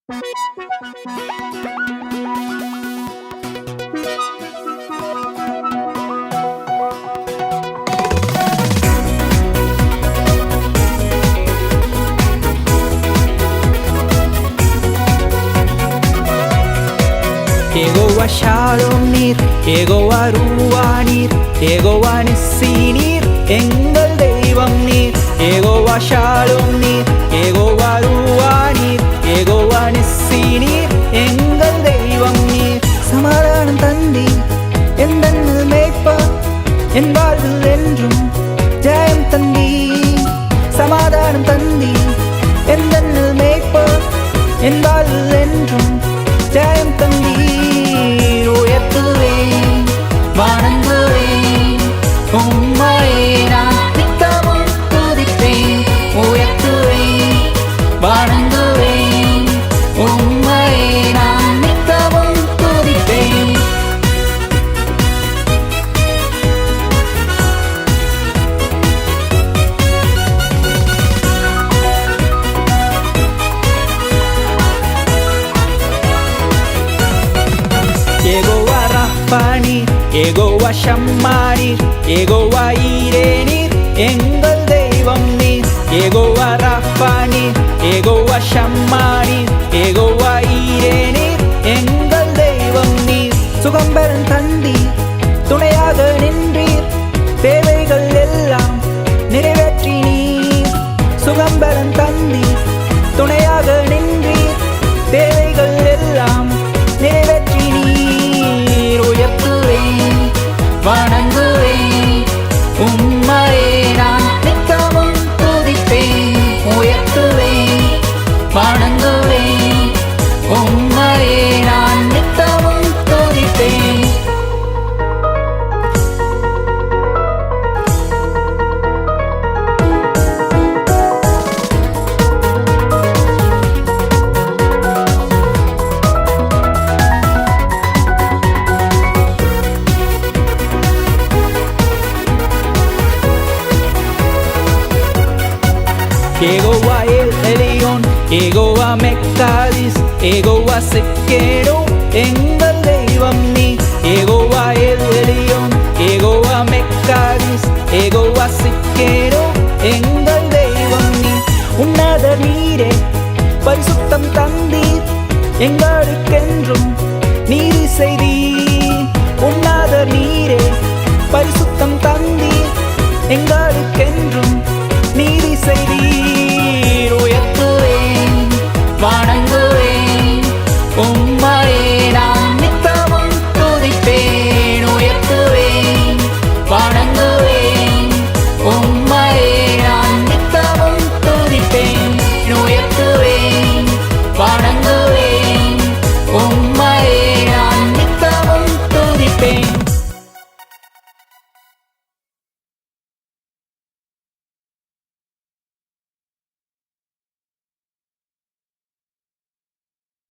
Yehovah Shalom நீர், Yehovah Ruah நீர், Yehovah Nissi நீர், எங்கள் தெய்வம் நீர். Yehovah Shalom நீர், Yehovah Ruah நீர், Yehovah Nissi நீர், எங்கள் தெய்வம் நீர். சமாதானம் தந்தீர், எந்தன் மேய்ப்பர், என் வாழ்வில் என்றும் ஜெயம் தந்தீர். சமாதானம் தந்தீர், எந்தன் மேய்ப்பர், என் வாழ்வில் என்றும் ஜெயம் தந்தீர். உயர்த்துவேன், வணங்குவேன், உம்மையே நான் நித்தமும் துதிப்பேன். உயர்த்துவேன், வணங்குவேன், உம்மையே நான் நித்தமும் துதிப்பேன். Yehovah Rapha நீர், Yehovah Shammah நீர், Yehovah ஈரே நீர், எங்கள் தெய்வம் நீர். Yehovah Rapha நீர், Yehovah Shammah நீர், Yehovah ஈரே நீர், எங்கள் தெய்வம் நீர். சுகம்பெறன் தந்தீர், துணையாக நின்றீர், தேவைகள் எல்லாம் நிறைவேற்றி நீர். சுகம்பெறன் தந்தீர், துணையாக நின்றீர், தேவைகள் எல்லாம் நிறைவேற்றி நீர். உயர்த்துவேன், வணங்குவேன், உம்மையே நான் நித்தமும் துதிப்பேன். உயர்த்துவேன், வணங்குவேன், உம்மையே நான் நித்தமும் துதிப்பேன். Yehovah El Elyon, Yehovah Mekadis, Yehovah Sekero, எங்கள் தெய்வம் நீர். Yehovah El Elyon, Yehovah Mekadis, Yehovah Sekero, எங்கள் தெய்வம் நீர். உன்னதர் நீரே, பரிசுத்தம் தந்தீர், எங்களுக்கென்றும் நீதி செய்தீர். உன்னதர் நீரே, பரிசுத்தம் தந்தீர், எங்களுக்கென்றும் நீதி செய்தீர். உயர்த்துவேன், வணங்குவேன், உம்மையே நான் நித்தமும் துதிப்பேன். உயர்த்துவேன், வணங்குவேன், உம்மையே நான் நித்தமும் துதிப்பேன். உயர்த்துவேன், வணங்குவேன்.